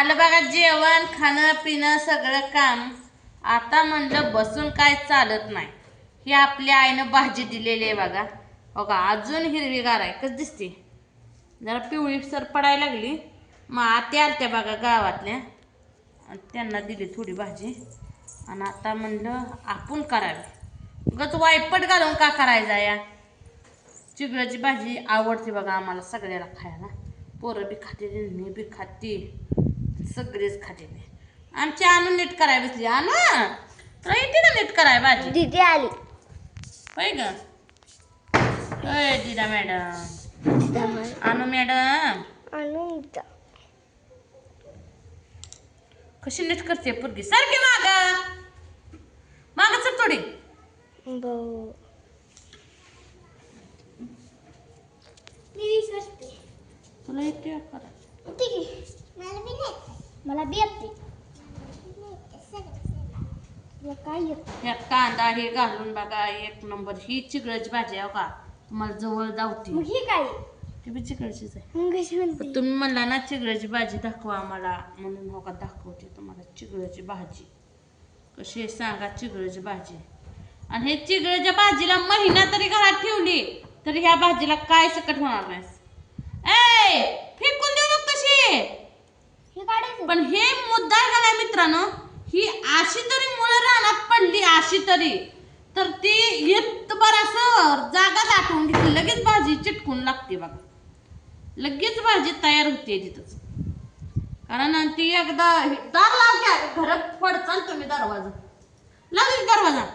झालं बघा जेवण खाणं पिणं सगळं काम. आता म्हणलं बसून काय चालत नाही. ही आपल्या आईनं भाजी दिलेली आहे बघा. बघा अजून हिरवीगार आहे. कसं दिसते? जरा पिवळी सर पडायला लागली. मग आत्या आलत्या बघा गावातल्या, त्यांना दिली थोडी भाजी. आणि आता म्हणलं आपण करावी. गच वायपट घालून का करायचा या? चिगळाची भाजी आवडते बघा आम्हाला सगळ्याला खायला. पोरं बी खाते, मी बी खाते, सगळेच खाते. आमची आणून नीट कराय बसली. आणू तुला येते ना नीट कराय भाजी? दीदी आली. होय ग? होय दिदा मॅडम. आणू मॅडम कशी नीट करते पोरगी? सारखी माग सर थोडी. तुला येते करा? मला बी येते. काय येत? यात कांदा हे घालून बघा एक नंबर. ही चिगळाची भाजी आहे का? तुम्हाला जवळ जाऊती. मग ही काय? ती बी चिगळाचीच आहे. मग कशी म्हणते? तुम्ही म्हणला ना चिगळाची भाजी दाखवा आम्हाला, म्हणून हो का दाखवते तुम्हाला चिगळाची भाजी. कशी आहे सांगा चिगळाची भाजी. आणि हे चिगळाच्या भाजीला महिना तरी घरात ठेवली तरी ह्या भाजीला काय सकट होणार नाही. ए फेकून देऊ नको तशी. हे काढायचं. पण हे मुद्दा आहे का नाही मित्रांनो, ही अशी तरी मुळं रानात पडली अशी तरी, तर ती येत बरासर जागा दाटून घेतली लगेच भाजी चिटकून लागते बघा. लगेच भाजी तयार होते तिथंच. कारण ती एकदा दार लाव घ्या घरात पडचाल तुम्ही. दरवाजा लाव दरवाजा.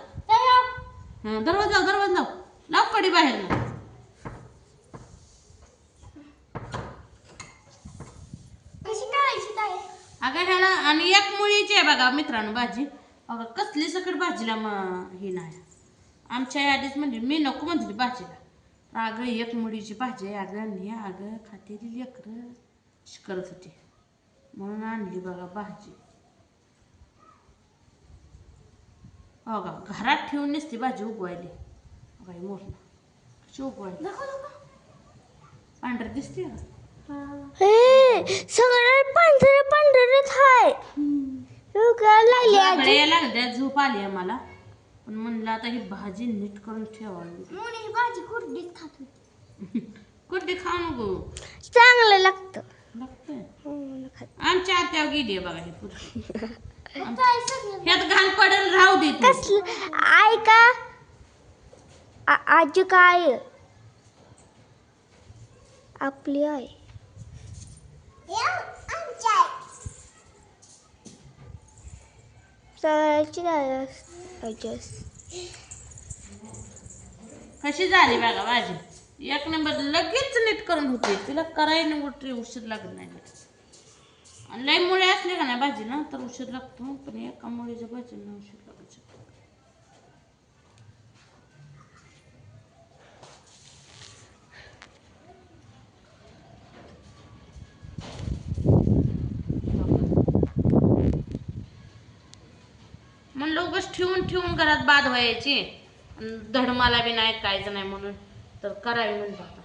दरवाजा लाव लाव कडी बाहेर ना. अगं ह्याला आणि एक मुळीची आहे बघा मित्रांनो भाजी. अगं कसली सकट भाजीला ही नाही. आमच्या आधीच म्हणजे मी नको म्हणते भाजीला. अगं एक मुळीची भाजी आहे. अगं खातेली लेकरं करत होती म्हणून आणली बघा भाजी. बघा घरात ठेवून नसती भाजी उगवायली. बघा मोठं कशी उगवायली. पांढर दिसते का? सगळं पांढरच आहे. लागल्या झोप आली आहे मला. पण म्हणलं आता ही भाजी नीट करून ठेवावी. भाजी कुरडीत खात होती. कुठे खाऊ नको. चांगलं लागतं. आमच्या आत्यावर गेली बघा ही पुढे. ह्यात घाण पडेल राहू दे. कसलं आई का आजी काय आपली आई. कशी झाली बघा भाजी? एक नंबर. लगेच नीट करून होते. तिला करायला गोष्टी उशीर लागत नाही. आणि लई मुळे असले का नाही भाजी ना तर उशीर लागतो. पण एका मुळीच्या भाजीला उशीर लागू शकतो. म्हणलं उगाच ठेवून घरात बाद व्हायची. धडमाला बी नाही कायचं नाही म्हणून तर करावी म्हणलं आता.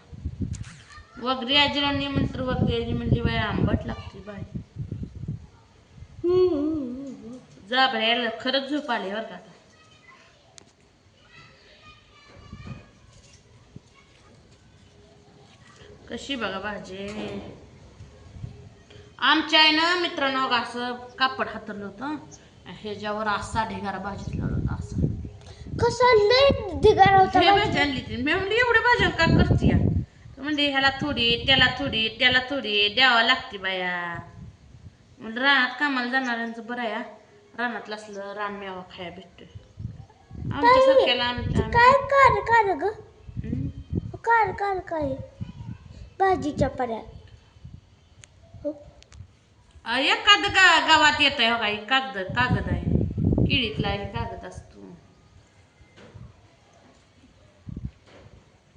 वगरी आजीला म्हणतर वगरी आजी म्हणली बाय आंबट लागते भाजी. जा बाहेर खरंच झोप आली बरं का आता. कशी बघा भाजी. आमच्या आईनं मित्रांनो असं कापड हातरलं होतं. ह्याच्यावर असा ढिगारा भाजीत लावला होता. असं कसं लय ढिगारा होता. भाजी आणली ती. मी म्हणली एवढी भाजी का करते म्हणजे ह्याला थोडी त्याला थोडी द्यावं लागते बाया. म्हणजे रानात कामाला जाणाऱ्यांचं बरं आहे. रानातलं असलं रानमेवा खाया भेटतोय. आमच्या सारख्याला काय भाजीच्या पर्याय एखाद गावात येत आहे हो काही कागद आहे. किडीतला आहे कागद असतो.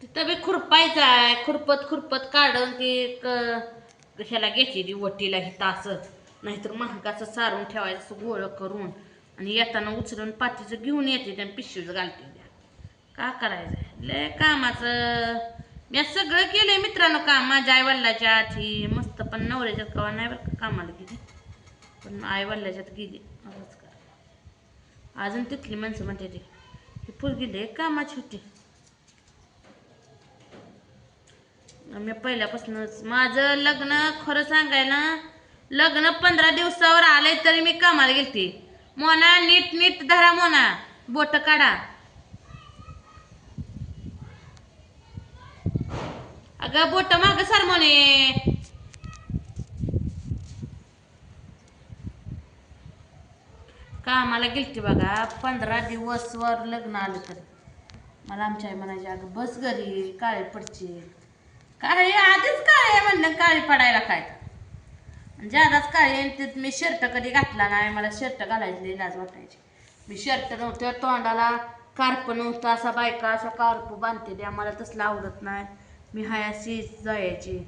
तिथं बी खुरपायचा आहे. खुरपत काढून ती ह्याला घ्यायची वटीला ही तासच. नाहीतर महागाचं सारून ठेवायचं गोळ करून आणि येताना उचलून पातीचं घेऊन येते त्या पिशवीच घालते. का करायचं लय कामाचं. मी सगळं केलंय मित्रांनो काम माझ्या आई वडिलाच्या आधी मस्त. पण नवऱ्याच्या कवा नाही बरं का कामाला गेली. पण आई वडिलाच्यात गेली असंच कर. अजून तिथली माणसं म्हणते ती पोरगी लय कामाची होती. मी पहिल्यापासूनच माझं लग्न खरं सांगायला लग्न 15 दिवसावर आलंय तरी मी कामाला गेलती. मोना नीट नीट धरा मोना बोट काढा. अगं बोट माग सर मोने. कामाला गेलती बघा 15 दिवसवर लग्न आलं तरी मला आमच्या आई म्हणायची अगं बस घरी काळे पडची. काळी आधीच काळे म्हणलं काळी पडायला काय ज्यादाच काळी. मी शर्ट कधी घातला नाही. मला शर्ट घालायची लाज वाटायची. मी शर्ट नव्हतं तोंडाला कार्प नव्हतं. असा बायका अशा कार्प बांधते द्या मला तसलं आवडत नाही. मी हाय अशी जायची.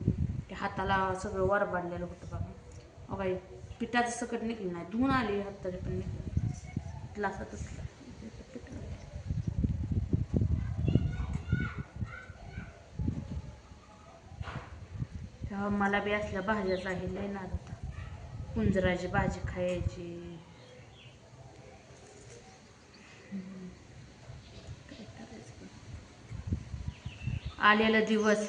त्या हाताला सगळं वरबाडलेलं होतं बघा. बाई पिठाचं सकट निघलं नाही. धुवून आली हात तरी पण निघलं असं तसलं. तेव्हा मला बी असल्या भाज्याचा आहे लय नाद होता. कुंजराची भाजी खायची. आलेला दिवस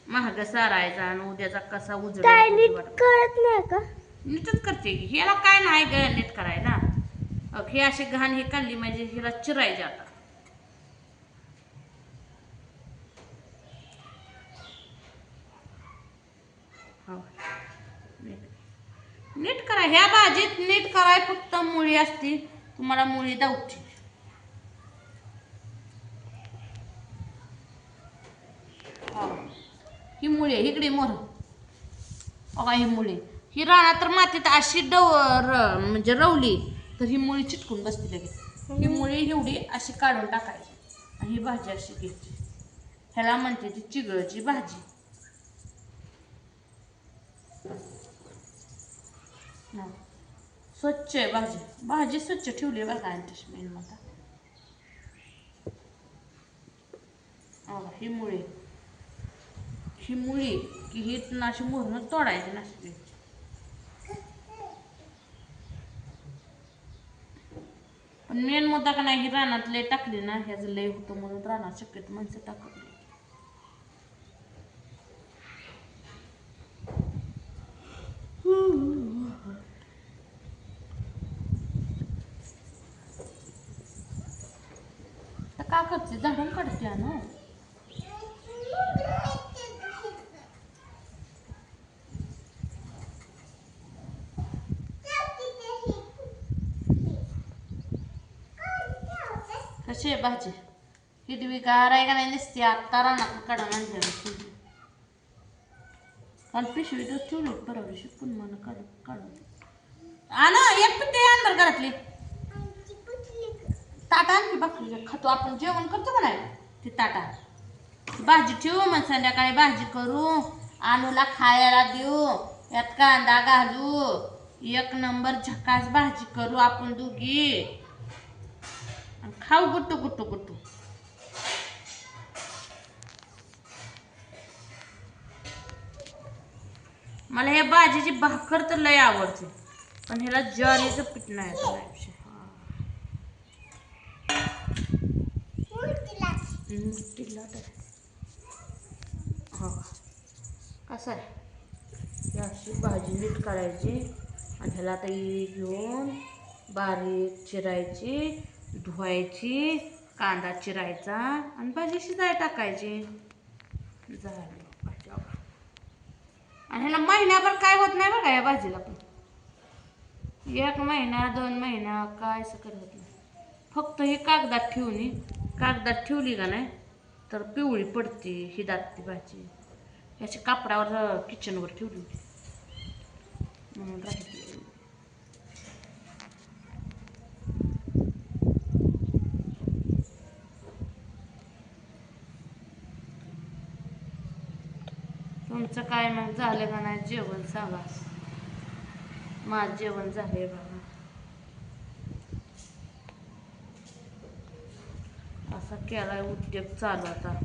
महाग सारायचा आणि उद्याचा कसा काय नीट उजळ कळत नाही का? नीटच करते की ह्याला काय नाही ग नीट करायला. हे अशी घाण ही काढली म्हणजे हिला चिरायची आता. नीट करा ह्या भाजीत नीट कराय फक्त मुळी असती. तुम्हाला मुळी दावची. ही मुळी आहे इकडे मोर बघा. ही मुळी ही राणा तर मातीत अशी म्हणजे रवली तर ही मुळी चिटकून बसती लगेच. ही मुळी एवढी अशी काढून टाकायची आणि ही भाजी अशी घ्यायची. ह्याला म्हणते ती चिगळची भाजी. स्वच्छ आहे भाजी. भाजी स्वच्छ ठेवली बघा मेन मध्ये. ही मुळी की ही नाशी मोहरून तोडायची नसते. पण मेन मुद्दा का नाही ही रानात लय टाकली ना ह्याचं लय होतं म्हणून रानात शक्यतो माणसं टाकत नाही. तर का करते झाडून काढते ना. कशी आहे भाजी हिरवी गार आहे का नाही दिसते. आत्ता रानात काढून आणली काल पिशवी तर ठेवली बरोबर शिकून मला काढून आणा एक पिठे आण बरं घरातली. ताटा आणखी बाकी खातो आपण जेवण करतो का नाही ती ताटा. भाजी ठेवू मग संध्याकाळी भाजी करू. आणूला खायला देऊ. यात कांदा घालू. एक नंबर झकास भाजी करू आपण दोघी खाऊ गुट्टू गुट्टू गुट्टू. मला ह्या भाजीची भाकर तर लय आवडते पण ह्याला ज्वारीचं पीठ नाही. हो कसं आहे अशी भाजी नीट करायची आणि ह्याला आता घेऊन बारीक चिरायची धुवायची कांदा चिरायचा आणि भाजी शिजाय टाकायची झाली. आणि ह्याला महिन्याभर काय होत नाही बघा या भाजीला. पण 1 महिना 2 महिना काय असं करत नाही. फक्त ही कागदात ठेवली का नाही तर पिवळी पडते ही दाटती भाजी. याची कापडावर किचनवर ठेवली होती म्हणून राहिली. तुमचं काय मग झालं का नाही जेवण सांगा. माझं जेवण झालंय बाबा. असा केलाय उद्योग चालू आता.